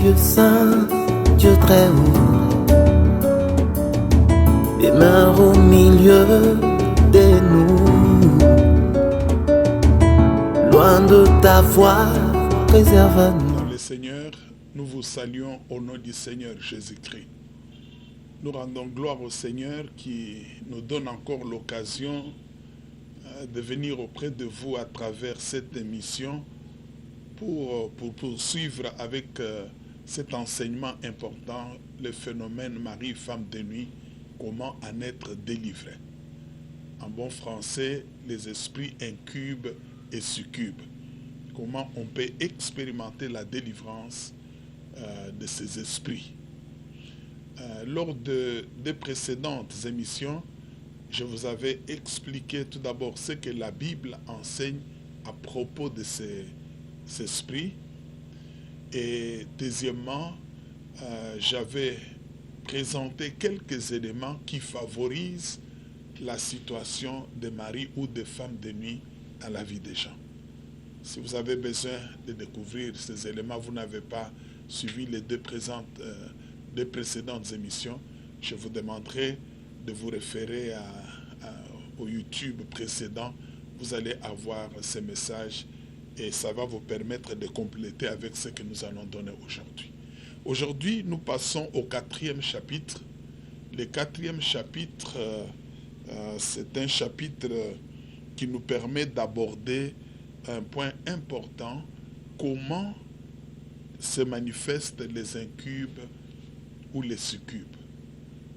Dieu saint, Dieu très haut, demeure au milieu de nous. Loin de ta voix, préserve-nous. Dans le Seigneur, nous vous saluons au nom du Seigneur Jésus-Christ. Nous rendons gloire au Seigneur qui nous donne encore l'occasion de venir auprès de vous à travers cette émission pour poursuivre avec cet enseignement important, le phénomène Marie, femme de nuit, comment en être délivré. En bon français, les esprits incubes et succubes. Comment on peut expérimenter la délivrance de ces esprits. Lors des précédentes émissions, je vous avais expliqué tout d'abord ce que la Bible enseigne à propos de ces esprits. Et deuxièmement, j'avais présenté quelques éléments qui favorisent la situation de mari ou de femme de nuit dans la vie des gens. Si vous avez besoin de découvrir ces éléments, vous n'avez pas suivi les deux précédentes émissions, je vous demanderai de vous référer au YouTube précédent. Vous allez avoir ces messages et ça va vous permettre de compléter avec ce que nous allons donner aujourd'hui. Aujourd'hui, nous passons au 4e chapitre. Le 4e chapitre, c'est un chapitre qui nous permet d'aborder un point important, comment se manifestent les incubes ou les succubes.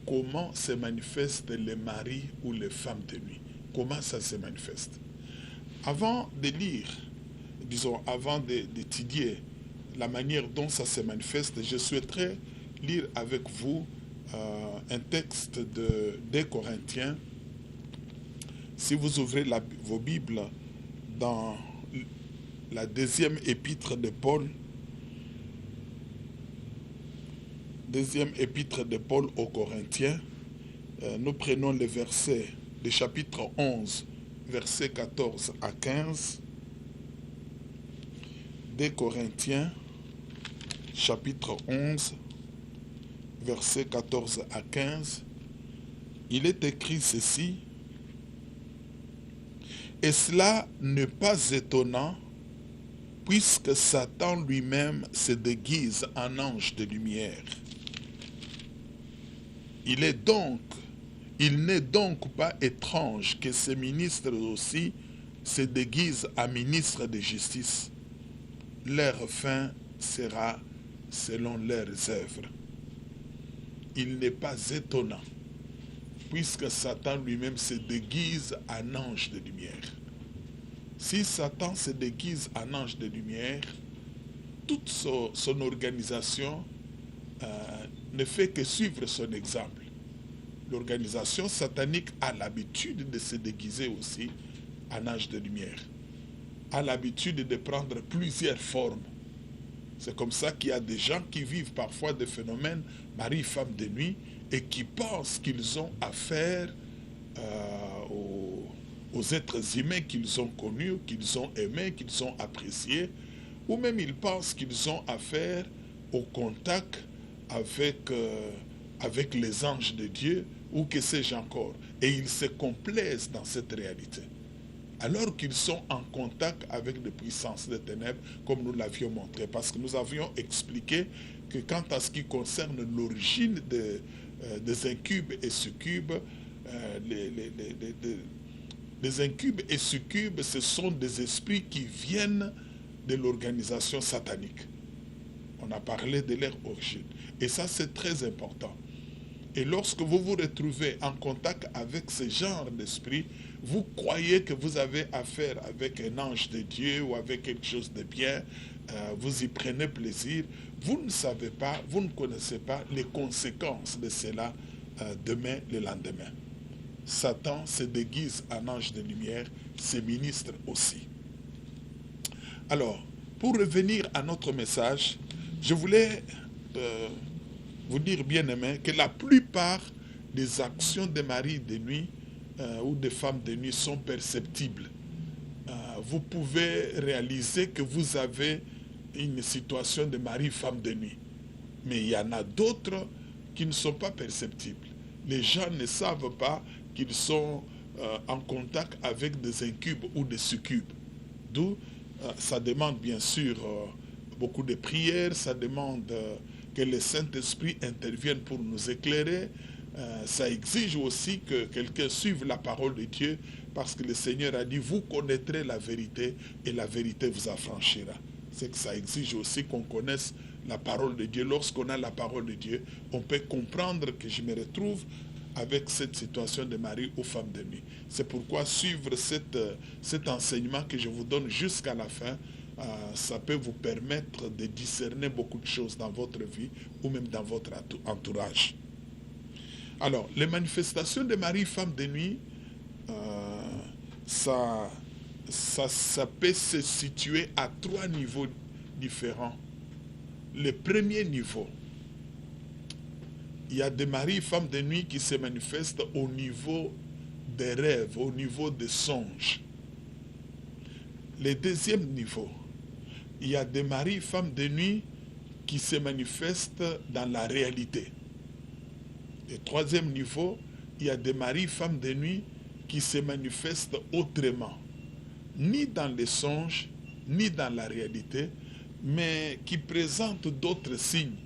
Comment se manifestent les maris ou les femmes de nuit. Comment ça se manifeste. Avant de lire, disons, avant d'étudier la manière dont ça se manifeste, je souhaiterais lire avec vous un texte de 2 Corinthiens. Si vous ouvrez vos Bibles dans la 2e épître de Paul, 2e épître de Paul aux Corinthiens, nous prenons les versets du chapitre 11, versets 14 à 15. 2 Corinthiens, chapitre 11, versets 14 à 15. Il est écrit ceci: et cela n'est pas étonnant, puisque Satan lui-même se déguise en ange de lumière. Il n'est donc pas étrange que ces ministres aussi se déguisent en ministres de justice. Leur fin sera selon leurs œuvres. Il n'est pas étonnant, puisque Satan lui-même se déguise en ange de lumière. Si Satan se déguise en ange de lumière, toute son organisation ne fait que suivre son exemple. L'organisation satanique a l'habitude de se déguiser aussi en ange de lumière, a l'habitude de prendre plusieurs formes. C'est comme ça qu'il y a des gens qui vivent parfois des phénomènes mari, femme de nuit et qui pensent qu'ils ont affaire aux êtres humains qu'ils ont connus, qu'ils ont aimés, qu'ils ont appréciés, ou même ils pensent qu'ils ont affaire au contact avec les anges de Dieu, ou que sais-je encore. Et ils se complaisent dans cette réalité. Alors qu'ils sont en contact avec les puissances des ténèbres, comme nous l'avions montré. Parce que nous avions expliqué que quant à ce qui concerne l'origine des incubes et succubes, les incubes et succubes, ce sont des esprits qui viennent de l'organisation satanique. On a parlé de leur origine. Et ça, c'est très important. Et lorsque vous vous retrouvez en contact avec ce genre d'esprit, vous croyez que vous avez affaire avec un ange de Dieu ou avec quelque chose de bien, vous y prenez plaisir. Vous ne savez pas, vous ne connaissez pas les conséquences de cela demain, le lendemain. Satan se déguise en ange de lumière, ses ministres aussi. Alors, pour revenir à notre message, je voulais vous dire, bien-aimés, que la plupart des actions des maris de nuit ou des femmes de nuit sont perceptibles. Vous pouvez réaliser que vous avez une situation de mari-femme de nuit. Mais il y en a d'autres qui ne sont pas perceptibles. Les gens ne savent pas qu'ils sont en contact avec des incubes ou des succubes. D'où ça demande bien sûr beaucoup de prières, ça demande que le Saint-Esprit intervienne pour nous éclairer. Ça exige aussi que quelqu'un suive la parole de Dieu, parce que le Seigneur a dit, vous connaîtrez la vérité et la vérité vous affranchira. C'est que ça exige aussi qu'on connaisse la parole de Dieu. Lorsqu'on a la parole de Dieu, on peut comprendre que je me retrouve avec cette situation de mari ou femme de nuit. C'est pourquoi suivre cet enseignement que je vous donne jusqu'à la fin, ça peut vous permettre de discerner beaucoup de choses dans votre vie ou même dans votre entourage. Alors, les manifestations de mari et femme de nuit, ça peut se situer à 3 niveaux différents. Le premier niveau, il y a des maris et femmes de nuit qui se manifestent au niveau des rêves, au niveau des songes. Le deuxième niveau, il y a des maris et femmes de nuit qui se manifestent dans la réalité. Le troisième niveau, il y a des maris et femmes de nuit qui se manifestent autrement, ni dans les songes, ni dans la réalité, mais qui présentent d'autres signes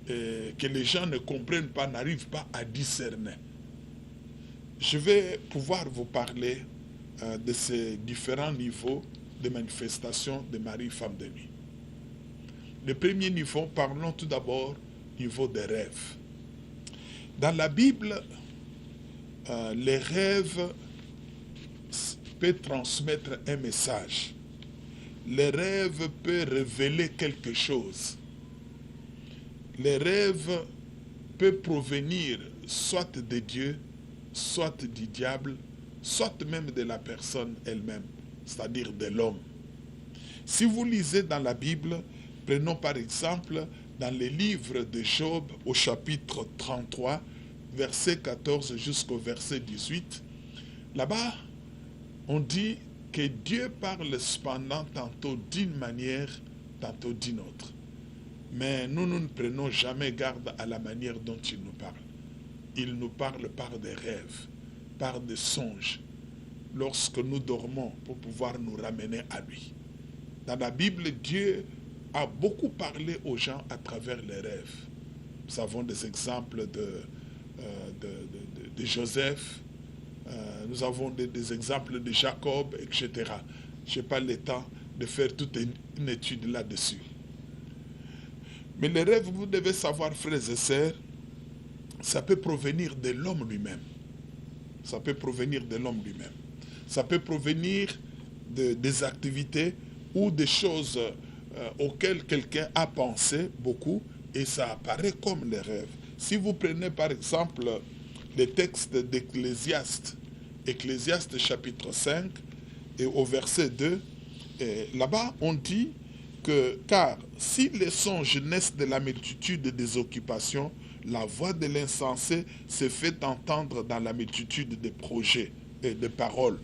que les gens ne comprennent pas, n'arrivent pas à discerner. Je vais pouvoir vous parler de ces différents niveaux de manifestation de mari et femme de nuit. Le premier niveau, parlons tout d'abord du niveau des rêves. Dans la Bible, les rêves peuvent transmettre un message. Les rêves peuvent révéler quelque chose. Les rêves peuvent provenir soit de Dieu, soit du diable, soit même de la personne elle-même, c'est-à-dire de l'homme. Si vous lisez dans la Bible, prenons par exemple dans les livres de Job au chapitre 33, verset 14 jusqu'au verset 18, là-bas, on dit que Dieu parle cependant tantôt d'une manière, tantôt d'une autre. Mais nous ne prenons jamais garde à la manière dont il nous parle. Il nous parle par des rêves, par des songes, lorsque nous dormons pour pouvoir nous ramener à lui. Dans la Bible, Dieu a beaucoup parlé aux gens à travers les rêves. Nous avons des exemples de Joseph, nous avons des exemples de Jacob, etc. Je n'ai pas le temps de faire toute une étude là-dessus. Mais les rêves, vous devez savoir, frères et sœurs, ça peut provenir de l'homme lui-même. Ça peut provenir de l'homme lui-même. Ça peut provenir des activités ou des choses auxquelles quelqu'un a pensé beaucoup et ça apparaît comme les rêves. Si vous prenez par exemple les textes d'Ecclésiaste, Ecclésiaste chapitre 5 et au verset 2, là-bas on dit que car si les songes naissent de la multitude des occupations, la voix de l'insensé se fait entendre dans la multitude des projets et des paroles.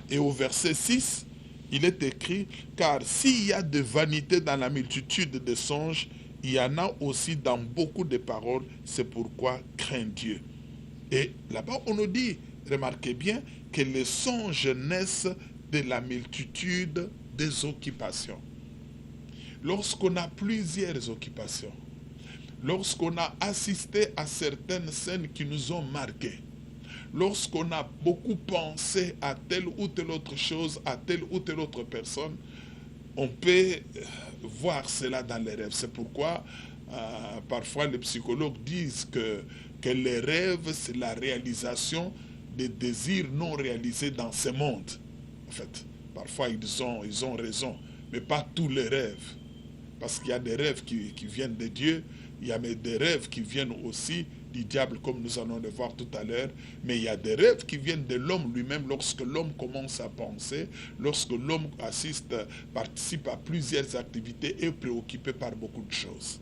Et au verset 6, il est écrit, car s'il y a de vanité dans la multitude des songes, il y en a aussi dans beaucoup de paroles, c'est pourquoi crains Dieu. Et là-bas, on nous dit, remarquez bien, que les songes naissent de la multitude des occupations. Lorsqu'on a plusieurs occupations, lorsqu'on a assisté à certaines scènes qui nous ont marqués, lorsqu'on a beaucoup pensé à telle ou telle autre chose, à telle ou telle autre personne, on peut voir cela dans les rêves. C'est pourquoi parfois les psychologues disent que les rêves, c'est la réalisation des désirs non réalisés dans ce monde. En fait, parfois ils ont raison, mais pas tous les rêves. Parce qu'il y a des rêves qui viennent de Dieu, il y a des rêves qui viennent aussi du diable, comme nous allons le voir tout à l'heure, mais il y a des rêves qui viennent de l'homme lui-même lorsque l'homme commence à penser, lorsque l'homme participe à plusieurs activités et est préoccupé par beaucoup de choses.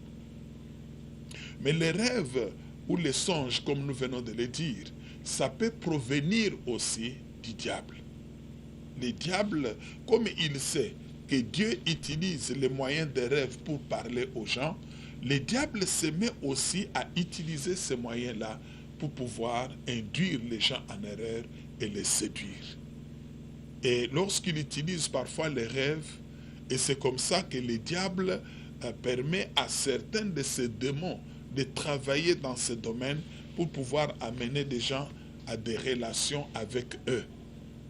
Mais les rêves ou les songes, comme nous venons de le dire, ça peut provenir aussi du diable. Le diable, comme il sait que Dieu utilise les moyens des rêves pour parler aux gens, le diable se met aussi à utiliser ces moyens-là pour pouvoir induire les gens en erreur et les séduire. Et lorsqu'il utilise parfois les rêves, et c'est comme ça que le diable permet à certains de ces démons de travailler dans ce domaine pour pouvoir amener des gens à des relations avec eux.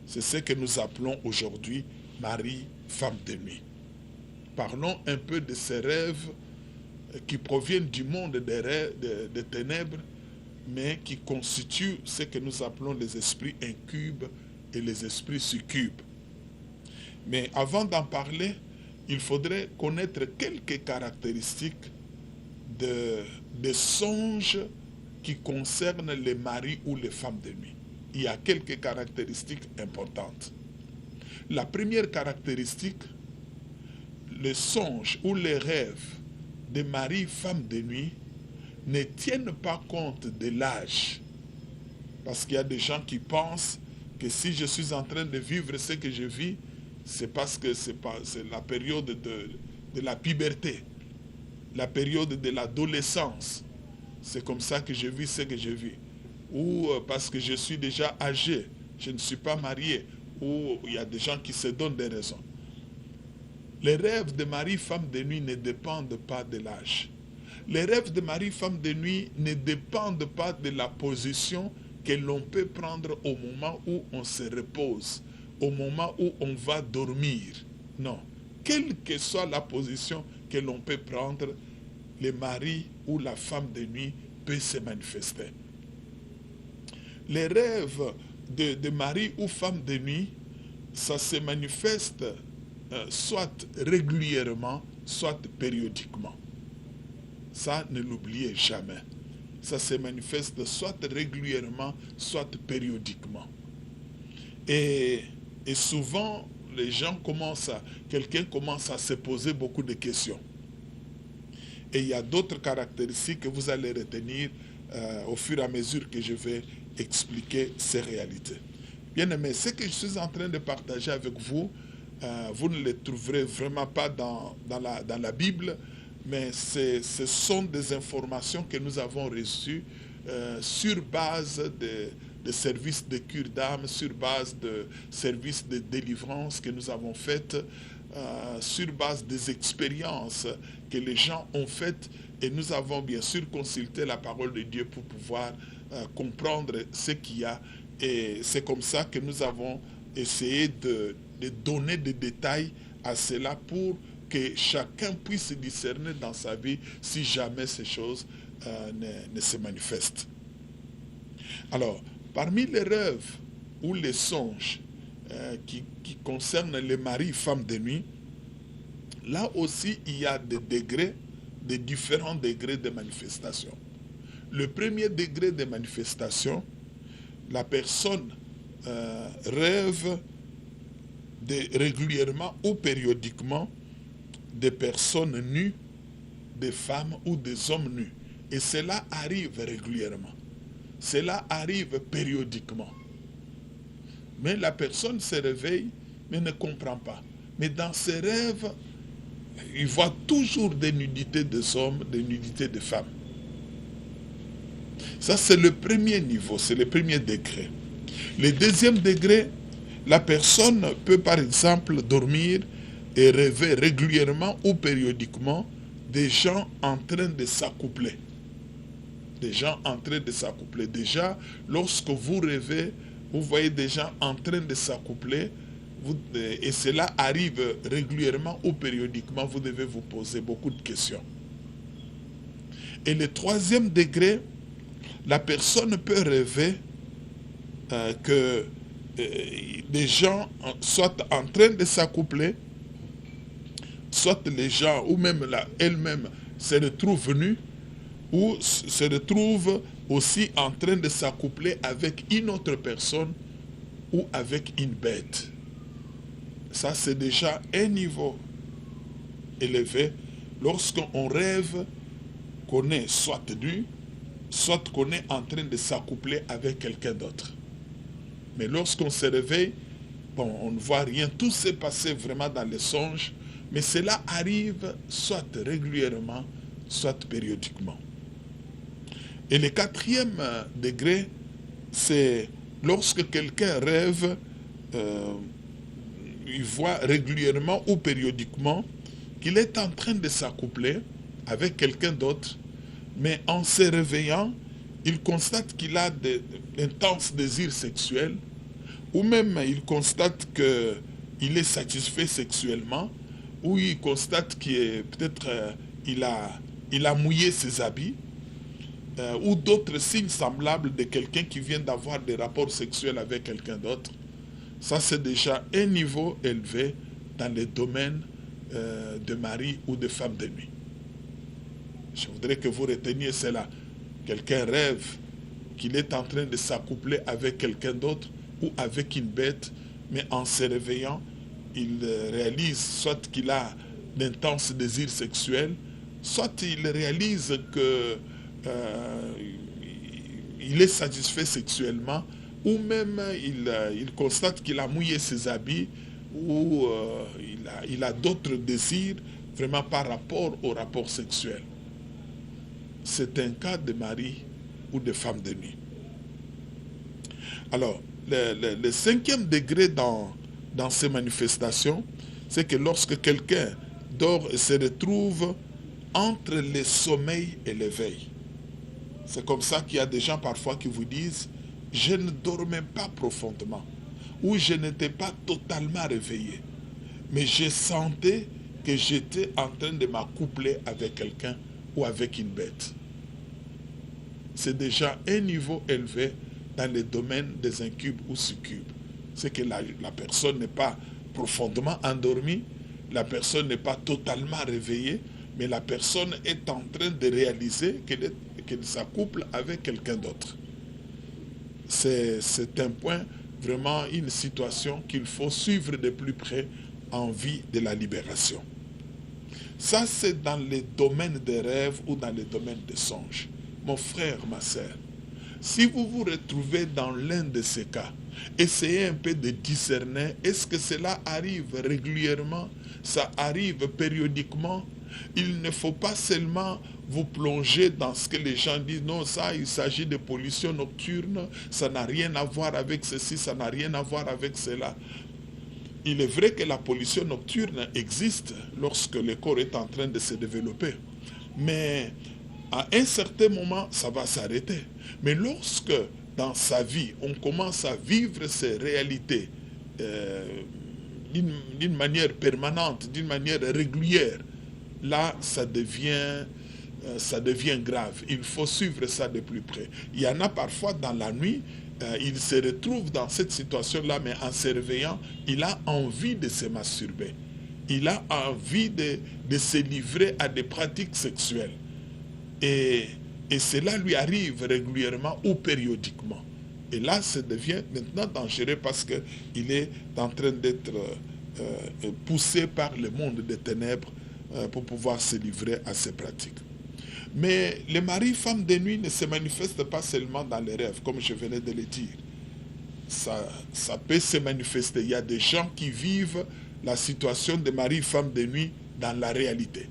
C'est ce que nous appelons aujourd'hui mari, femme de nuit. Parlons un peu de ces rêves qui proviennent du monde des ténèbres, mais qui constituent ce que nous appelons les esprits incubes et les esprits succubes. Mais avant d'en parler, il faudrait connaître quelques caractéristiques de songes qui concernent les maris ou les femmes de nuit. Il y a quelques caractéristiques importantes. La première caractéristique, les songes ou les rêves des maris, femmes de nuit ne tiennent pas compte de l'âge. Parce qu'il y a des gens qui pensent que si je suis en train de vivre ce que je vis, c'est parce que c'est la période de la puberté, la période de l'adolescence. C'est comme ça que je vis ce que je vis. Ou parce que je suis déjà âgé, je ne suis pas marié. Ou il y a des gens qui se donnent des raisons. Les rêves de mari, femme de nuit ne dépendent pas de l'âge. Les rêves de mari, femme de nuit ne dépendent pas de la position que l'on peut prendre au moment où on se repose, au moment où on va dormir. Non. Quelle que soit la position que l'on peut prendre, le mari ou la femme de nuit peut se manifester. Les rêves de mari ou femme de nuit, ça se manifeste soit régulièrement, soit périodiquement. Ça, ne l'oubliez jamais. Ça se manifeste soit régulièrement, soit périodiquement. Et souvent, quelqu'un commence à se poser beaucoup de questions. Et il y a d'autres caractéristiques que vous allez retenir au fur et à mesure que je vais expliquer ces réalités. Bien aimé, ce que je suis en train de partager avec vous, vous ne les trouverez vraiment pas dans la Bible, mais ce sont des informations que nous avons reçues sur base de services de cure d'âme, sur base de services de délivrance que nous avons faites, sur base des expériences que les gens ont faites, et nous avons bien sûr consulté la parole de Dieu pour pouvoir comprendre ce qu'il y a, et c'est comme ça que nous avons essayé de donner des détails à cela pour que chacun puisse discerner dans sa vie si jamais ces choses ne se manifestent. Alors, parmi les rêves ou les songes qui concernent les maris et femmes de nuit, là aussi il y a des différents degrés de manifestation. Le premier degré de manifestation, la personne rêve régulièrement ou périodiquement des personnes nues, des femmes ou des hommes nus. Et cela arrive régulièrement. Cela arrive périodiquement. Mais la personne se réveille, mais ne comprend pas. Mais dans ses rêves, il voit toujours des nudités des hommes, des nudités des femmes. Ça, c'est le premier niveau, c'est le premier degré. Le deuxième degré, la personne peut par exemple dormir et rêver régulièrement ou périodiquement des gens en train de s'accoupler. Des gens en train de s'accoupler. Déjà, lorsque vous rêvez, vous voyez des gens en train de s'accoupler, et cela arrive régulièrement ou périodiquement, vous devez vous poser beaucoup de questions. Et le troisième degré, la personne peut rêver que des gens soient en train de s'accoupler, soit les gens, ou même elle-même se retrouve nue, ou se retrouve aussi en train de s'accoupler avec une autre personne ou avec une bête. Ça, c'est déjà un niveau élevé lorsqu'on rêve qu'on est soit nu, soit qu'on est en train de s'accoupler avec quelqu'un d'autre. Mais lorsqu'on se réveille, bon, on ne voit rien, tout s'est passé vraiment dans les songes, mais cela arrive soit régulièrement, soit périodiquement. Et le quatrième degré, c'est lorsque quelqu'un rêve, il voit régulièrement ou périodiquement qu'il est en train de s'accoupler avec quelqu'un d'autre, mais en se réveillant, il constate qu'il a d'intenses désirs sexuels, ou même il constate qu'il est satisfait sexuellement, ou il constate qu'il peut-être il a mouillé ses habits, ou d'autres signes semblables de quelqu'un qui vient d'avoir des rapports sexuels avec quelqu'un d'autre. Ça, c'est déjà un niveau élevé dans le domaine de mari ou de femme de nuit. Je voudrais que vous reteniez cela. Quelqu'un rêve qu'il est en train de s'accoupler avec quelqu'un d'autre ou avec une bête, mais en se réveillant, il réalise soit qu'il a d'intenses désirs sexuels, soit il réalise que il est satisfait sexuellement, ou même il constate qu'il a mouillé ses habits, ou il a d'autres désirs vraiment par rapport au rapport sexuel. C'est un cas de mari ou de femme de nuit. Alors, le cinquième degré dans ces manifestations, c'est que lorsque quelqu'un dort et se retrouve entre le sommeil et l'éveil. C'est comme ça qu'il y a des gens parfois qui vous disent « je ne dormais pas profondément » ou « je n'étais pas totalement réveillé, mais je sentais que j'étais en train de m'accoupler avec quelqu'un ou avec une bête ». C'est déjà un niveau élevé dans le domaine des incubes ou succubes. C'est que la personne n'est pas profondément endormie, la personne n'est pas totalement réveillée, mais la personne est en train de réaliser qu'elle s'accouple avec quelqu'un d'autre. C'est un point, vraiment une situation qu'il faut suivre de plus près en vue de la libération. Ça, c'est dans les domaines des rêves ou dans les domaines des songes. Mon frère, ma sœur, si vous vous retrouvez dans l'un de ces cas, essayez un peu de discerner, est-ce que cela arrive régulièrement, ça arrive périodiquement? Il ne faut pas seulement vous plonger dans ce que les gens disent, non, ça, il s'agit de pollution nocturne, ça n'a rien à voir avec ceci, ça n'a rien à voir avec cela. Il est vrai que la pollution nocturne existe lorsque le corps est en train de se développer, mais à un certain moment, ça va s'arrêter. Mais lorsque, dans sa vie, on commence à vivre ces réalités d'une manière permanente, d'une manière régulière, là, ça devient grave. Il faut suivre ça de plus près. Il y en a parfois dans la nuit, il se retrouve dans cette situation-là, mais en se réveillant, il a envie de se masturber. Il a envie de se livrer à des pratiques sexuelles. Et cela lui arrive régulièrement ou périodiquement. Et là, ça devient maintenant dangereux parce qu'il est en train d'être poussé par le monde des ténèbres pour pouvoir se livrer à ces pratiques. Mais le mari-femme de nuit ne se manifeste pas seulement dans les rêves, comme je venais de le dire. Ça peut se manifester. Il y a des gens qui vivent la situation de mari-femme de nuit dans la réalité.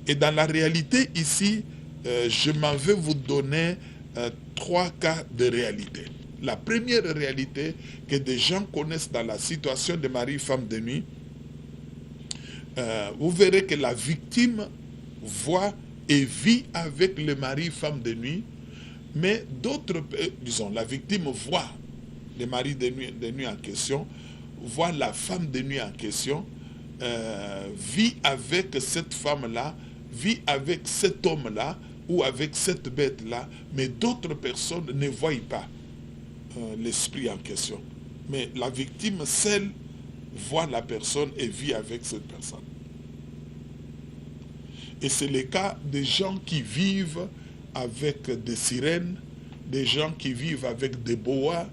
Et dans la réalité, ici, je m'en vais vous donner 3 cas de réalité. La première réalité que des gens connaissent dans la situation de mari-femme de nuit, vous verrez que la victime voit et vit avec le mari-femme de nuit, mais d'autres, disons, la victime voit le mari de nuit en question, voit la femme de nuit en question, vit avec cette femme-là, vit avec cet homme-là ou avec cette bête-là, mais d'autres personnes ne voient pas l'esprit en question. Mais la victime seule voit la personne et vit avec cette personne. Et c'est le cas des gens qui vivent avec des sirènes, des gens qui vivent avec des boas,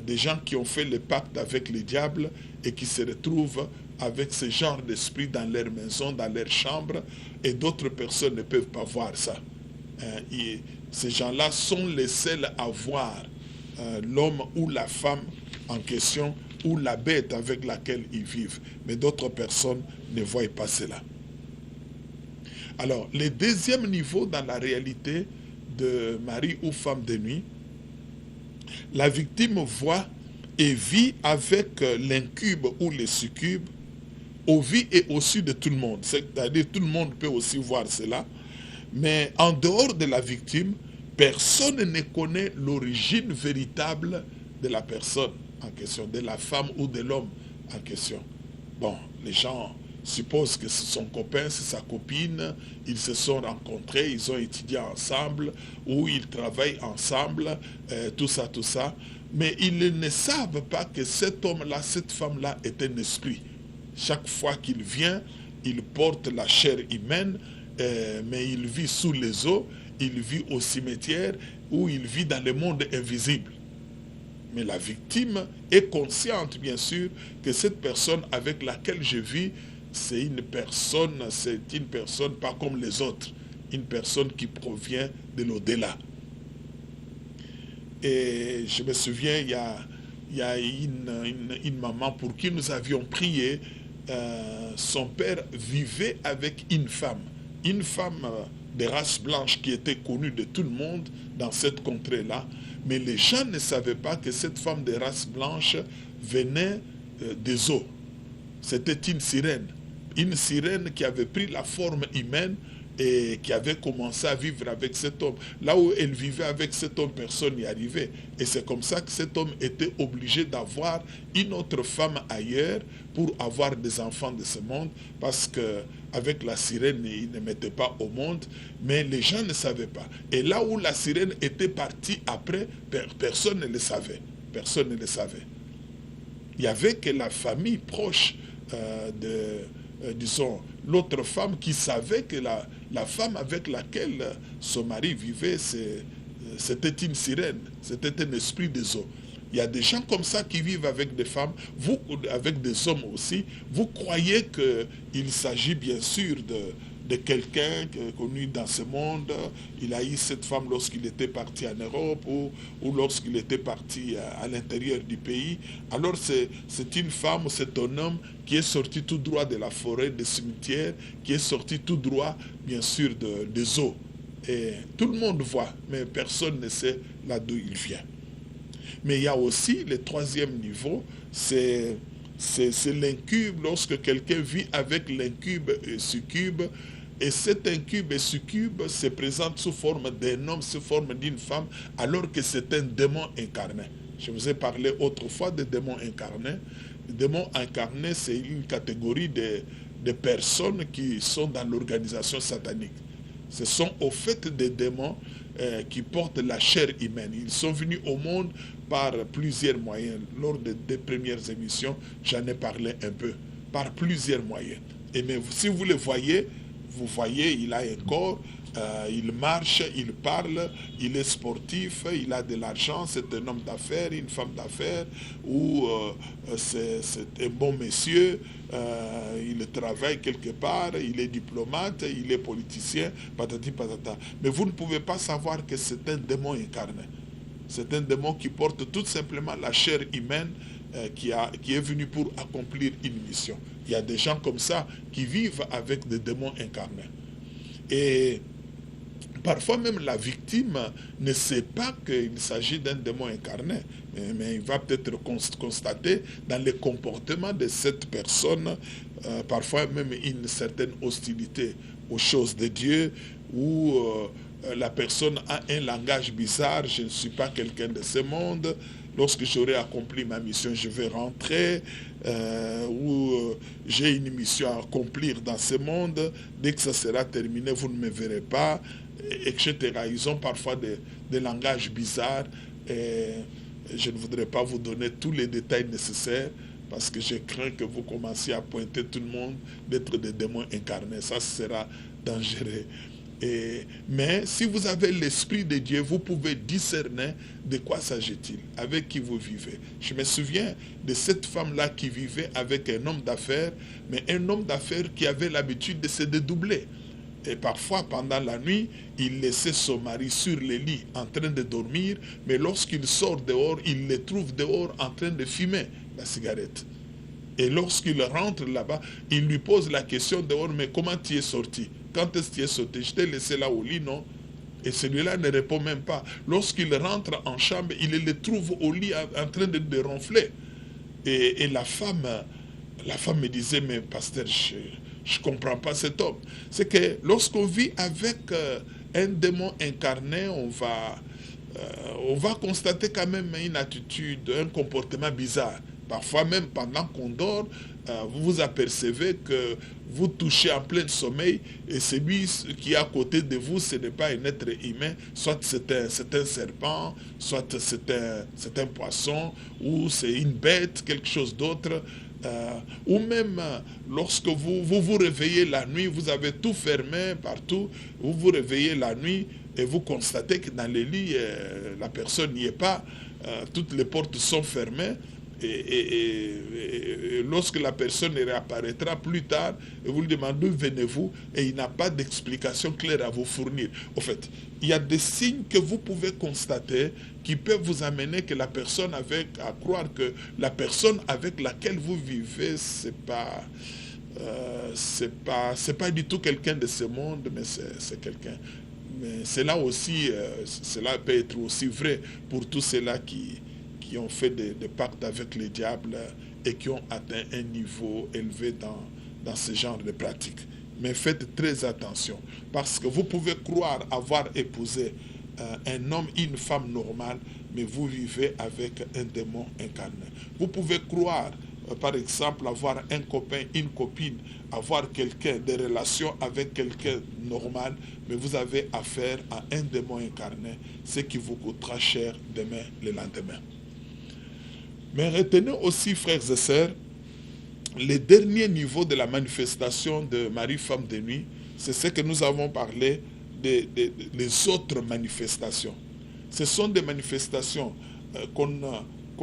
des gens qui ont fait le pacte avec le diable et qui se retrouvent avec ce genre d'esprit dans leur maison, dans leur chambre, et d'autres personnes ne peuvent pas voir ça. Et ces gens-là sont les seuls à voir l'homme ou la femme en question ou la bête avec laquelle ils vivent. Mais d'autres personnes ne voient pas cela. Alors, le deuxième niveau dans la réalité de mari ou femme de nuit, la victime voit et vit avec l'incube ou le succube au vu et au su de tout le monde. C'est-à-dire tout le monde peut aussi voir cela. Mais en dehors de la victime, personne ne connaît l'origine véritable de la personne en question, de la femme ou de l'homme en question. Bon, les gens supposent que c'est son copain, c'est sa copine, ils se sont rencontrés, ils ont étudié ensemble, ou ils travaillent ensemble, tout ça, tout ça. Mais ils ne savent pas que cet homme-là, cette femme-là est un esprit. Chaque fois qu'il vient, il porte la chair humaine, mais il vit sous les eaux, il vit au cimetière, ou il vit dans le monde invisible. Mais la victime est consciente, bien sûr, que cette personne avec laquelle je vis, c'est une personne pas comme les autres, une personne qui provient de l'au-delà. Et je me souviens, il y a une maman pour qui nous avions prié. Son père vivait avec une femme de race blanche qui était connue de tout le monde dans cette contrée-là. Mais les gens ne savaient pas que cette femme de race blanche venait des eaux. C'était une sirène qui avait pris la forme humaine et qui avait commencé à vivre avec cet homme. Là où elle vivait avec cet homme, personne n'y arrivait. Et c'est comme ça que cet homme était obligé d'avoir une autre femme ailleurs pour avoir des enfants de ce monde, parce qu'avec la sirène, il ne mettait pas au monde, mais les gens ne savaient pas. Et là où la sirène était partie après, personne ne le savait. Personne ne le savait. Il n'y avait que la famille proche disons, l'autre femme qui savait que la femme avec laquelle son mari vivait, c'était une sirène, c'était un esprit des eaux. Il y a des gens comme ça qui vivent avec des femmes, vous, avec des hommes aussi. Vous croyez qu'il s'agit bien sûr de quelqu'un connu dans ce monde. Il a eu cette femme lorsqu'il était parti en Europe ou lorsqu'il était parti à l'intérieur du pays. Alors c'est une femme, c'est un homme qui est sorti tout droit de la forêt, des cimetières, qui est sorti tout droit, bien sûr, des eaux. Et tout le monde voit, mais personne ne sait là d'où il vient. Mais il y a aussi le troisième niveau, c'est l'incube, lorsque quelqu'un vit avec l'incube et succube, et cet incube et succube se présente sous forme d'un homme, sous forme d'une femme, alors que c'est un démon incarné. Je vous ai parlé autrefois de démons incarnés. Les démons incarnés, c'est une catégorie de personnes qui sont dans l'organisation satanique. Ce sont au fait des démons qui portent la chair humaine. Ils sont venus au monde par plusieurs moyens. Lors des premières émissions, j'en ai parlé un peu. Par plusieurs moyens. Et mais si vous le voyez, vous voyez, il a un corps, il marche, il parle, il est sportif, il a de l'argent, c'est un homme d'affaires, une femme d'affaires, ou c'est un bon monsieur, il travaille quelque part, il est diplomate, il est politicien, patati patata. Mais vous ne pouvez pas savoir que c'est un démon incarné. C'est un démon qui porte tout simplement la chair humaine qui est venu pour accomplir une mission. Il y a des gens comme ça qui vivent avec des démons incarnés. Et parfois même la victime ne sait pas qu'il s'agit d'un démon incarné, mais il va peut-être constater dans le comportement de cette personne, parfois même une certaine hostilité aux choses de Dieu, ou la personne a un langage bizarre, je ne suis pas quelqu'un de ce monde, lorsque j'aurai accompli ma mission, je vais rentrer, ou j'ai une mission à accomplir dans ce monde, dès que ça sera terminé, vous ne me verrez pas, etc. Ils ont parfois des langages bizarres, et je ne voudrais pas vous donner tous les détails nécessaires, parce que je crains que vous commenciez à pointer tout le monde d'être des démons incarnés. Ça sera dangereux. Mais si vous avez l'Esprit de Dieu, vous pouvez discerner de quoi s'agit-il, avec qui vous vivez. Je me souviens de cette femme-là qui vivait avec un homme d'affaires, mais un homme d'affaires qui avait l'habitude de se dédoubler. Et parfois, pendant la nuit, il laissait son mari sur le lit en train de dormir, mais lorsqu'il sort dehors, il le trouve dehors en train de fumer la cigarette. Et lorsqu'il rentre là-bas, il lui pose la question dehors, mais comment tu es sorti? quand est-ce que tu es sauté? Je t'ai laissé là au lit, non? Et celui-là ne répond même pas. Lorsqu'il rentre en chambre, il le trouve au lit en train de ronfler. Et la femme me disait, mais pasteur, je ne comprends pas cet homme. C'est que lorsqu'on vit avec un démon incarné, on va constater quand même une attitude, un comportement bizarre. Parfois même pendant qu'on dort, vous vous apercevez que vous touchez en plein sommeil et celui qui est à côté de vous, ce n'est pas un être humain, soit c'est un serpent, soit c'est un poisson, ou c'est une bête, quelque chose d'autre. Ou même lorsque vous réveillez la nuit, vous avez tout fermé partout, vous vous réveillez la nuit et vous constatez que dans les lits, la personne n'y est pas, toutes les portes sont fermées. Et lorsque la personne réapparaîtra plus tard, et vous lui demandez d'où venez-vous, et il n'a pas d'explication claire à vous fournir. En fait, il y a des signes que vous pouvez constater qui peuvent vous amener que la personne à croire que la personne avec laquelle vous vivez, c'est pas du tout quelqu'un de ce monde, mais c'est quelqu'un. Mais cela aussi, cela peut être aussi vrai pour tous ceux-là qui ont fait des pactes avec le diable et qui ont atteint un niveau élevé dans ce genre de pratiques. Mais faites très attention, parce que vous pouvez croire avoir épousé un homme et une femme normale, mais vous vivez avec un démon incarné. Vous pouvez croire, par exemple, avoir un copain, une copine, avoir quelqu'un, des relations avec quelqu'un normal, mais vous avez affaire à un démon incarné, ce qui vous coûtera cher demain, le lendemain. Mais retenez aussi, frères et sœurs, les derniers niveaux de la manifestation de Marie, femme de nuit, c'est ce que nous avons parlé des autres manifestations. Ce sont des manifestations qu'on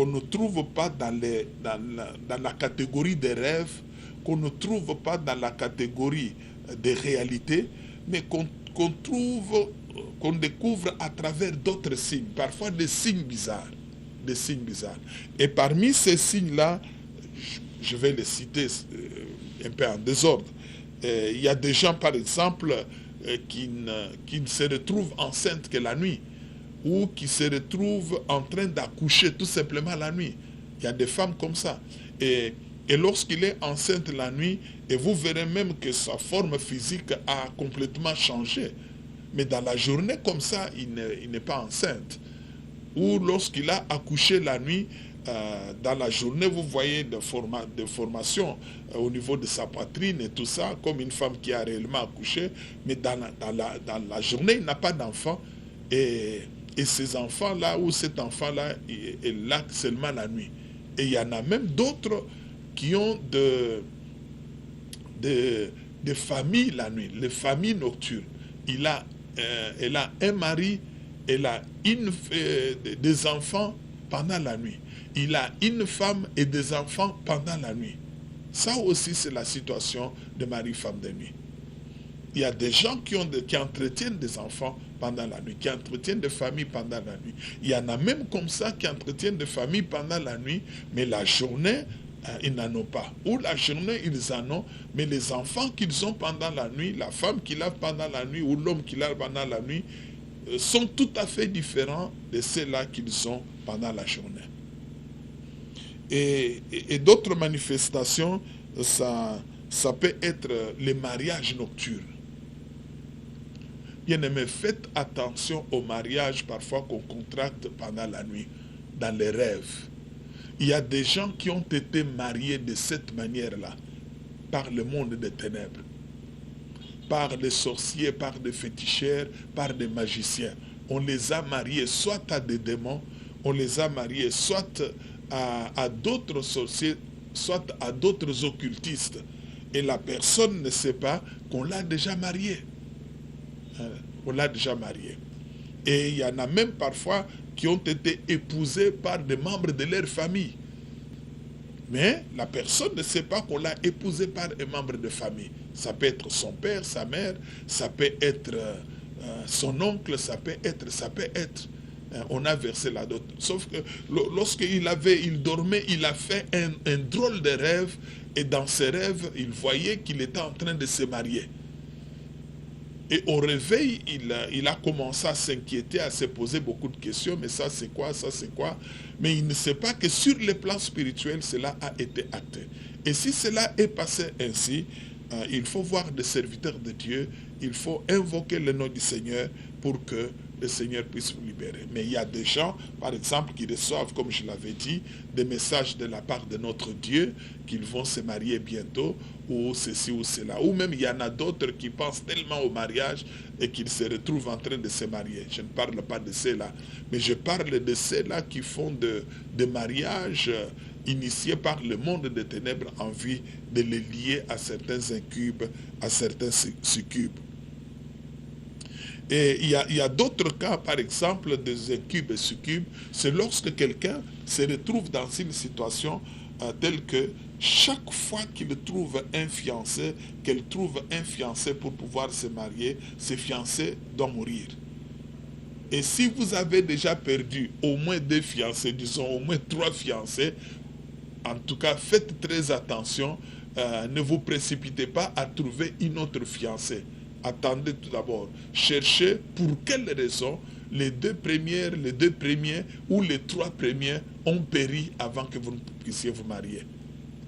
ne trouve pas dans la catégorie des rêves, qu'on ne trouve pas dans la catégorie des réalités, mais qu'on découvre à travers d'autres signes, parfois des signes bizarres. Et parmi ces signes-là, je vais les citer un peu en désordre. Il y a des gens, par exemple, qui ne se retrouvent enceintes que la nuit, ou qui se retrouvent en train d'accoucher tout simplement la nuit. Il y a des femmes comme ça. Et lorsqu'il est enceinte la nuit, et vous verrez même que sa forme physique a complètement changé. Mais dans la journée comme ça, il n'est pas enceinte. Ou lorsqu'il a accouché la nuit, dans la journée, vous voyez des formations au niveau de sa poitrine et tout ça, comme une femme qui a réellement accouché, mais dans la journée, il n'a pas d'enfant. Et ces enfants-là, ou cet enfant-là, est là seulement la nuit. Et il y en a même d'autres qui ont des familles la nuit, les familles nocturnes. Elle a un mari, elle a des enfants pendant la nuit. Il a une femme et des enfants pendant la nuit. Ça aussi, c'est la situation de Marie, femme de nuit. Il y a des gens qui entretiennent des enfants pendant la nuit, qui entretiennent des familles pendant la nuit. Il y en a même comme ça qui entretiennent des familles pendant la nuit, mais la journée, ils n'en ont pas. Ou la journée, ils en ont, mais les enfants qu'ils ont pendant la nuit, la femme qu'ils a pendant la nuit, ou l'homme qu'il a pendant la nuit, sont tout à fait différents de ceux-là qu'ils ont pendant la journée. Et d'autres manifestations, ça peut être les mariages nocturnes. Bien-aimés, faites attention aux mariages parfois qu'on contracte pendant la nuit, dans les rêves. Il y a des gens qui ont été mariés de cette manière-là, par le monde des ténèbres, par des sorciers, par des féticheurs, par des magiciens. On les a mariés soit à des démons, on les a mariés soit à d'autres sorciers, soit à d'autres occultistes. Et la personne ne sait pas qu'on l'a déjà marié. On l'a déjà marié. Et il y en a même parfois qui ont été épousés par des membres de leur famille. Mais la personne ne sait pas qu'on l'a épousé par un membre de famille. Ça peut être son père, sa mère, ça peut être son oncle, ça peut être. On a versé la dot. Sauf que lorsqu'il dormait, il a fait un drôle de rêve. Et dans ses rêves, il voyait qu'il était en train de se marier. Et au réveil, il a commencé à s'inquiéter, à se poser beaucoup de questions. Mais ça c'est quoi, ça c'est quoi? Mais il ne sait pas que sur le plan spirituel, cela a été acté. Et si cela est passé ainsi, il faut voir des serviteurs de Dieu, il faut invoquer le nom du Seigneur pour que le Seigneur puisse vous libérer. Mais il y a des gens, par exemple, qui reçoivent, comme je l'avais dit, des messages de la part de notre Dieu, qu'ils vont se marier bientôt, ou ceci ou cela. Ou même il y en a d'autres qui pensent tellement au mariage et qu'ils se retrouvent en train de se marier. Je ne parle pas de ceux-là, mais je parle de ceux-là qui font de mariages initiés par le monde des ténèbres en vue de les lier à certains incubes, à certains succubes. Et il y a d'autres cas, par exemple, des incubes et succubes, c'est lorsque quelqu'un se retrouve dans une situation telle que chaque fois qu'il trouve un fiancé, qu'elle trouve un fiancé pour pouvoir se marier, ce fiancé doit mourir. Et si vous avez déjà perdu au moins 2 fiancés, disons au moins 3 fiancés, en tout cas faites très attention, ne vous précipitez pas à trouver une autre fiancée. Attendez tout d'abord, cherchez pour quelle raison les 2 premiers ou les 3 premiers ont péri avant que vous ne puissiez vous marier.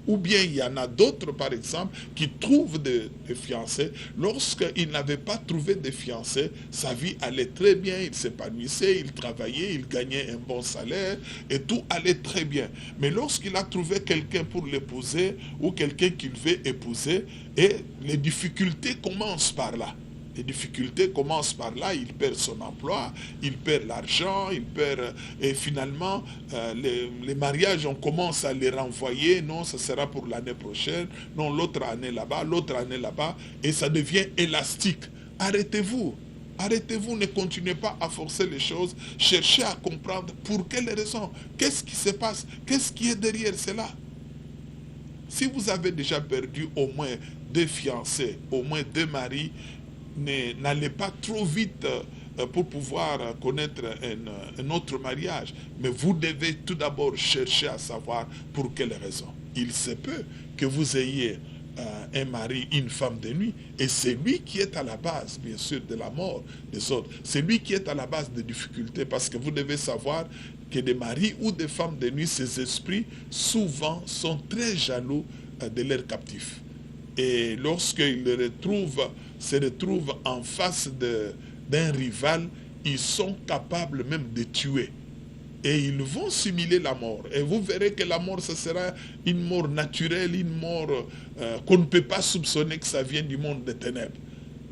Ou bien il y en a d'autres, par exemple, qui trouvent des fiancés. Lorsqu'ils n'avaient pas trouvé de fiancés, sa vie allait très bien, il s'épanouissait, il travaillait, il gagnait un bon salaire et tout allait très bien. Mais lorsqu'il a trouvé quelqu'un pour l'épouser ou quelqu'un qu'il veut épouser, et les difficultés commencent par là. Les difficultés commencent par là, il perd son emploi, il perd l'argent, il perd... Et finalement, les mariages, on commence à les renvoyer. Non, ça sera pour l'année prochaine. Non, l'autre année là-bas. Et ça devient élastique. Arrêtez-vous. Arrêtez-vous, ne continuez pas à forcer les choses. Cherchez à comprendre pour quelle raison. Qu'est-ce qui se passe? Qu'est-ce qui est derrière cela? Si vous avez déjà perdu au moins 2 fiancés, au moins 2 maris, n'allez pas trop vite pour pouvoir connaître un autre mariage. Mais vous devez tout d'abord chercher à savoir pour quelle raison. Il se peut que vous ayez un mari, une femme de nuit, et c'est lui qui est à la base, bien sûr, de la mort des autres. C'est lui qui est à la base des difficultés, parce que vous devez savoir que des maris ou des femmes de nuit, ces esprits, souvent, sont très jaloux de leurs captifs. Et lorsqu'ils se retrouvent en face d'un rival, ils sont capables même de tuer. Et ils vont simuler la mort. Et vous verrez que la mort, ce sera une mort naturelle, une mort qu'on ne peut pas soupçonner que ça vient du monde des ténèbres.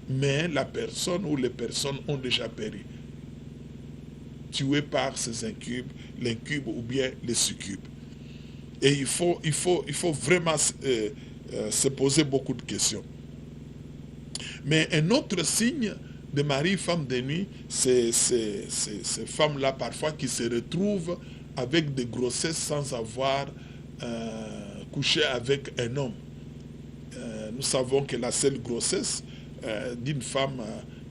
Mais la personne ou les personnes ont déjà péri, tuées par ces incubes, l'incube ou bien les succubes. Et il faut vraiment se poser beaucoup de questions. Mais un autre signe de mari, femme de nuit, c'est ces femmes-là parfois qui se retrouvent avec des grossesses sans avoir couché avec un homme. Nous savons que la seule grossesse d'une femme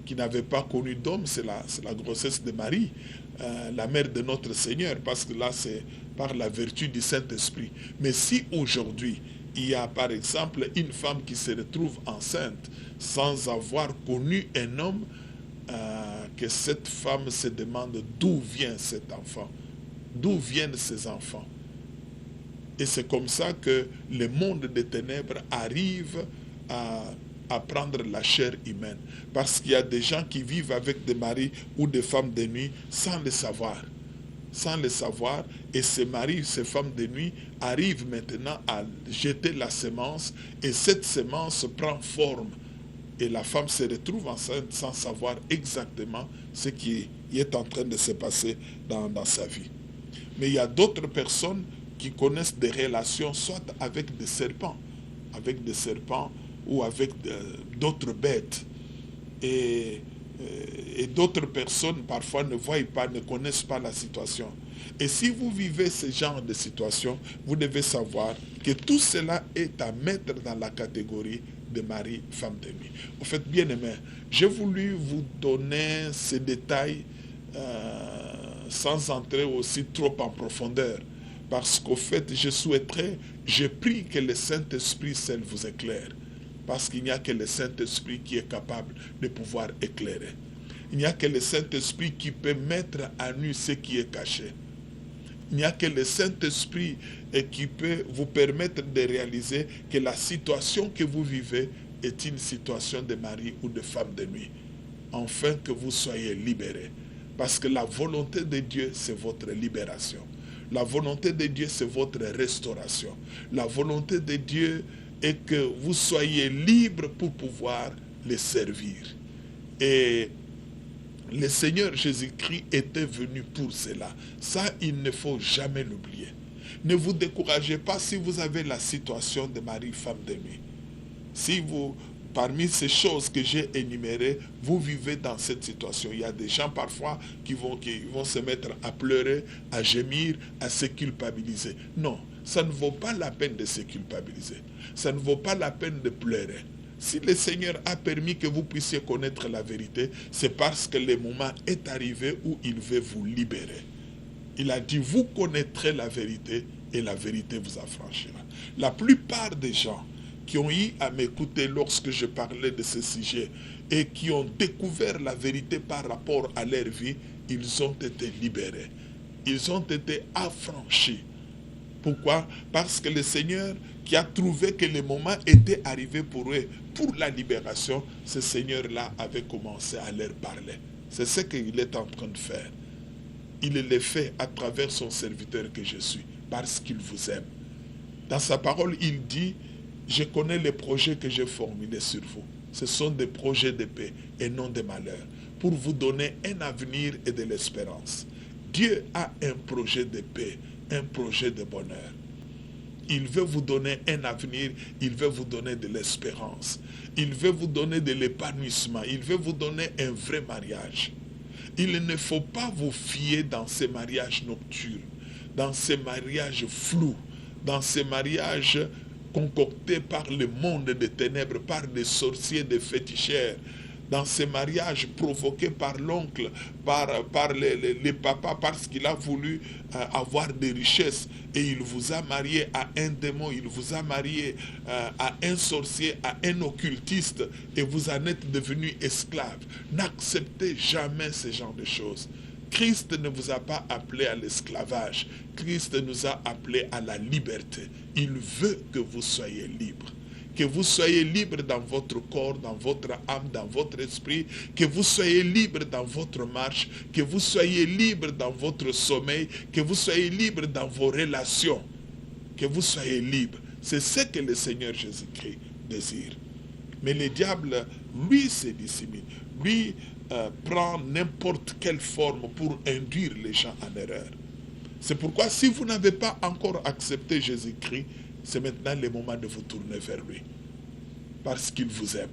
qui n'avait pas connu d'homme, c'est la grossesse de Marie, la mère de notre Seigneur, parce que là c'est par la vertu du Saint-Esprit. Mais si aujourd'hui, il y a par exemple une femme qui se retrouve enceinte sans avoir connu un homme, que cette femme se demande d'où vient cet enfant, d'où viennent ces enfants. Et c'est comme ça que le monde des ténèbres arrive à prendre la chair humaine. Parce qu'il y a des gens qui vivent avec des maris ou des femmes de nuit sans le savoir. Sans le savoir, et ces maris, ces femmes de nuit arrivent maintenant à jeter la semence, et cette semence prend forme. Et la femme se retrouve enceinte sans savoir exactement ce qui est en train de se passer dans sa vie. Mais il y a d'autres personnes qui connaissent des relations soit avec des serpents ou avec d'autres bêtes. Et d'autres personnes parfois ne voient pas, ne connaissent pas la situation. Et si vous vivez ce genre de situation, vous devez savoir que tout cela est à mettre dans la catégorie de mari, femme de nuit. En fait, bien aimé, j'ai voulu vous donner ces détails sans entrer aussi trop en profondeur. Parce qu'au fait, je prie que le Saint-Esprit seul vous éclaire. Parce qu'il n'y a que le Saint-Esprit qui est capable de pouvoir éclairer. Il n'y a que le Saint-Esprit qui peut mettre à nu ce qui est caché. Il n'y a que le Saint-Esprit qui peut vous permettre de réaliser que la situation que vous vivez est une situation de mari ou de femme de nuit. Afin que vous soyez libérés. Parce que la volonté de Dieu, c'est votre libération. La volonté de Dieu, c'est votre restauration. La volonté de Dieu est que vous soyez libres pour pouvoir les servir. Et le Seigneur Jésus-Christ était venu pour cela. Ça, il ne faut jamais l'oublier. Ne vous découragez pas si vous avez la situation de mari, femme de nuit. Si vous, parmi ces choses que j'ai énumérées, vous vivez dans cette situation. Il y a des gens parfois qui vont se mettre à pleurer, à gémir, à se culpabiliser. Non, ça ne vaut pas la peine de se culpabiliser. Ça ne vaut pas la peine de pleurer. Si le Seigneur a permis que vous puissiez connaître la vérité, c'est parce que le moment est arrivé où il veut vous libérer. Il a dit, vous connaîtrez la vérité et la vérité vous affranchira. La plupart des gens qui ont eu à m'écouter lorsque je parlais de ce sujet et qui ont découvert la vérité par rapport à leur vie, ils ont été libérés. Ils ont été affranchis. Pourquoi? Parce que le Seigneur qui a trouvé que le moment était arrivé pour eux, pour la libération, ce Seigneur-là avait commencé à leur parler. C'est ce qu'il est en train de faire. Il le fait à travers son serviteur que je suis, parce qu'il vous aime. Dans sa parole, il dit, je connais les projets que j'ai formulés sur vous. Ce sont des projets de paix et non de malheur, pour vous donner un avenir et de l'espérance. Dieu a un projet de paix, un projet de bonheur. Il veut vous donner un avenir, il veut vous donner de l'espérance. Il veut vous donner de l'épanouissement, il veut vous donner un vrai mariage. Il ne faut pas vous fier dans ces mariages nocturnes, dans ces mariages flous, dans ces mariages concoctés par le monde des ténèbres, par des sorciers, des féticheurs, dans ces mariages provoqués par l'oncle, par les papas, parce qu'il a voulu avoir des richesses et il vous a marié à un démon, il vous a marié à un sorcier, à un occultiste et vous en êtes devenus esclaves. N'acceptez jamais ce genre de choses. Christ ne vous a pas appelé à l'esclavage. Christ nous a appelés à la liberté. Il veut que vous soyez libres. Que vous soyez libre dans votre corps, dans votre âme, dans votre esprit, que vous soyez libre dans votre marche, que vous soyez libre dans votre sommeil, que vous soyez libre dans vos relations, que vous soyez libre. C'est ce que le Seigneur Jésus-Christ désire. Mais le diable, lui, se dissimule. Lui, prend n'importe quelle forme pour induire les gens en erreur. C'est pourquoi si vous n'avez pas encore accepté Jésus-Christ, c'est maintenant le moment de vous tourner vers lui. Parce qu'il vous aime.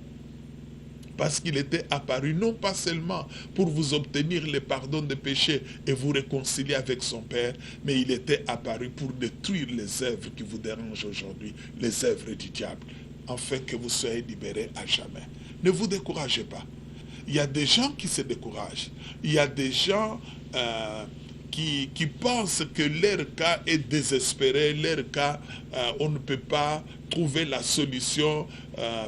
Parce qu'il était apparu non pas seulement pour vous obtenir le pardon des péchés et vous réconcilier avec son Père, mais il était apparu pour détruire les œuvres qui vous dérangent aujourd'hui, les œuvres du diable, afin que vous soyez libérés à jamais. Ne vous découragez pas. Il y a des gens qui se découragent. Il y a des gens qui pensent que leur cas est désespéré, leur cas, on ne peut pas trouver la solution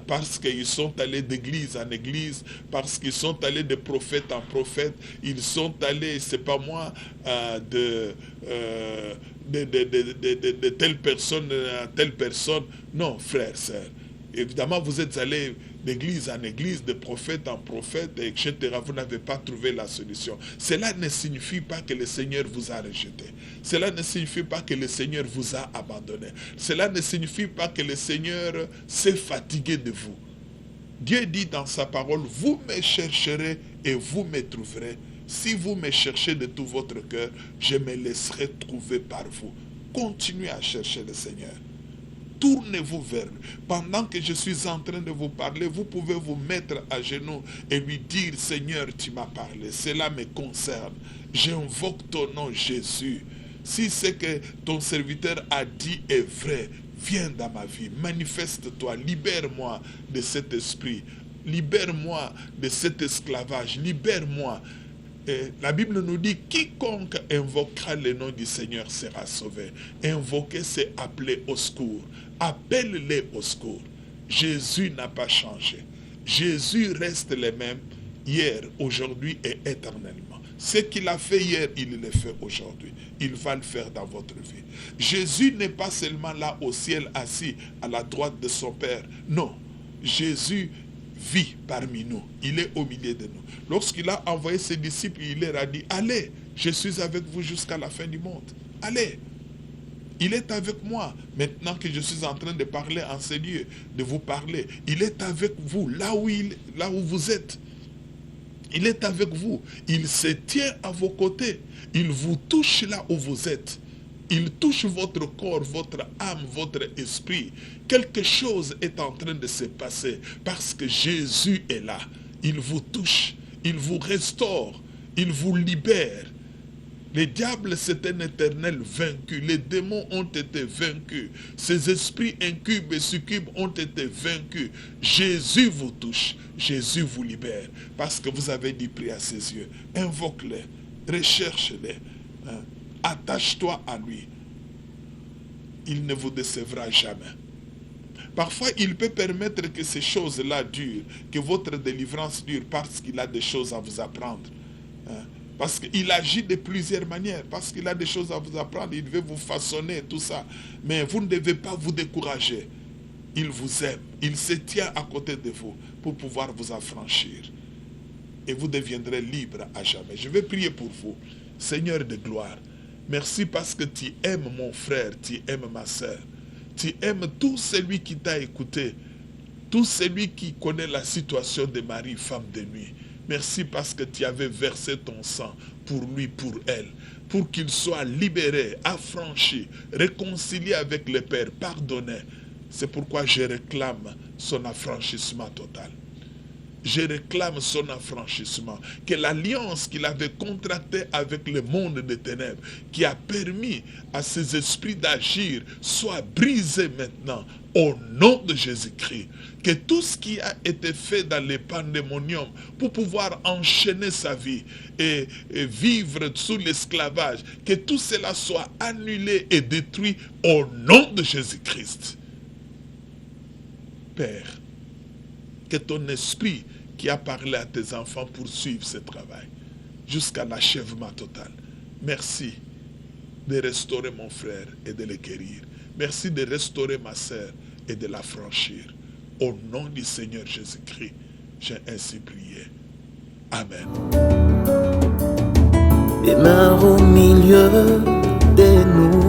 parce qu'ils sont allés d'église en église, parce qu'ils sont allés de prophète en prophète, ils sont allés, c'est pas moi, de telle personne à telle personne. Non, frère, sœur. Évidemment, vous êtes allés d'église en église, de prophète en prophète, etc. Vous n'avez pas trouvé la solution. Cela ne signifie pas que le Seigneur vous a rejeté. Cela ne signifie pas que le Seigneur vous a abandonné. Cela ne signifie pas que le Seigneur s'est fatigué de vous. Dieu dit dans sa parole, vous me chercherez et vous me trouverez. Si vous me cherchez de tout votre cœur, je me laisserai trouver par vous. Continuez à chercher le Seigneur. Tournez-vous vers lui. Pendant que je suis en train de vous parler, vous pouvez vous mettre à genoux et lui dire, Seigneur, tu m'as parlé. Cela me concerne. J'invoque ton nom, Jésus. Si ce que ton serviteur a dit est vrai, viens dans ma vie. Manifeste-toi. Libère-moi de cet esprit. Libère-moi de cet esclavage. Libère-moi. Et la Bible nous dit, quiconque invoquera le nom du Seigneur sera sauvé. Invoquer, c'est appeler au secours. Appelle-les au secours. Jésus n'a pas changé. Jésus reste le même hier, aujourd'hui et éternellement. Ce qu'il a fait hier, il le fait aujourd'hui. Il va le faire dans votre vie. Jésus n'est pas seulement là au ciel assis à la droite de son Père. Non, Jésus vit parmi nous. Il est au milieu de nous. Lorsqu'il a envoyé ses disciples, il leur a dit, allez, je suis avec vous jusqu'à la fin du monde. Allez. Il est avec moi. Maintenant que je suis en train de parler en ces lieux, de vous parler, il est avec vous, là où vous êtes. Il est avec vous. Il se tient à vos côtés. Il vous touche là où vous êtes. Il touche votre corps, votre âme, votre esprit. Quelque chose est en train de se passer parce que Jésus est là. Il vous touche. Il vous restaure. Il vous libère. Le diable, c'est un éternel vaincu. Les démons ont été vaincus. Ces esprits incubes et succubes ont été vaincus. Jésus vous touche. Jésus vous libère. Parce que vous avez dit prier à ses yeux. Invoque-les. Recherche-les. Attache-toi à lui. Il ne vous décevra jamais. Parfois, il peut permettre que ces choses-là durent. Que votre délivrance dure parce qu'il a des choses à vous apprendre. Parce qu'il agit de plusieurs manières, parce qu'il a des choses à vous apprendre, il veut vous façonner, tout ça. Mais vous ne devez pas vous décourager. Il vous aime, il se tient à côté de vous pour pouvoir vous affranchir. Et vous deviendrez libre à jamais. Je vais prier pour vous. Seigneur de gloire, merci parce que tu aimes mon frère, tu aimes ma soeur. Tu aimes tout celui qui t'a écouté, tout celui qui connaît la situation de Marie, femme de nuit. Merci parce que tu avais versé ton sang pour lui, pour elle, pour qu'il soit libéré, affranchi, réconcilié avec le Père, pardonné. C'est pourquoi je réclame son affranchissement total. Je réclame son affranchissement. Que l'alliance qu'il avait contractée avec le monde des ténèbres, qui a permis à ces esprits d'agir, soit brisée maintenant au nom de Jésus-Christ. Que tout ce qui a été fait dans les pandémoniums pour pouvoir enchaîner sa vie et vivre sous l'esclavage, que tout cela soit annulé et détruit au nom de Jésus-Christ. Père, que ton esprit qui a parlé à tes enfants poursuive ce travail jusqu'à l'achèvement total. Merci de restaurer mon frère et de le guérir. Merci de restaurer ma sœur et de la franchir. Au nom du Seigneur Jésus-Christ, j'ai ainsi prié. Amen. Demeure au milieu de nous.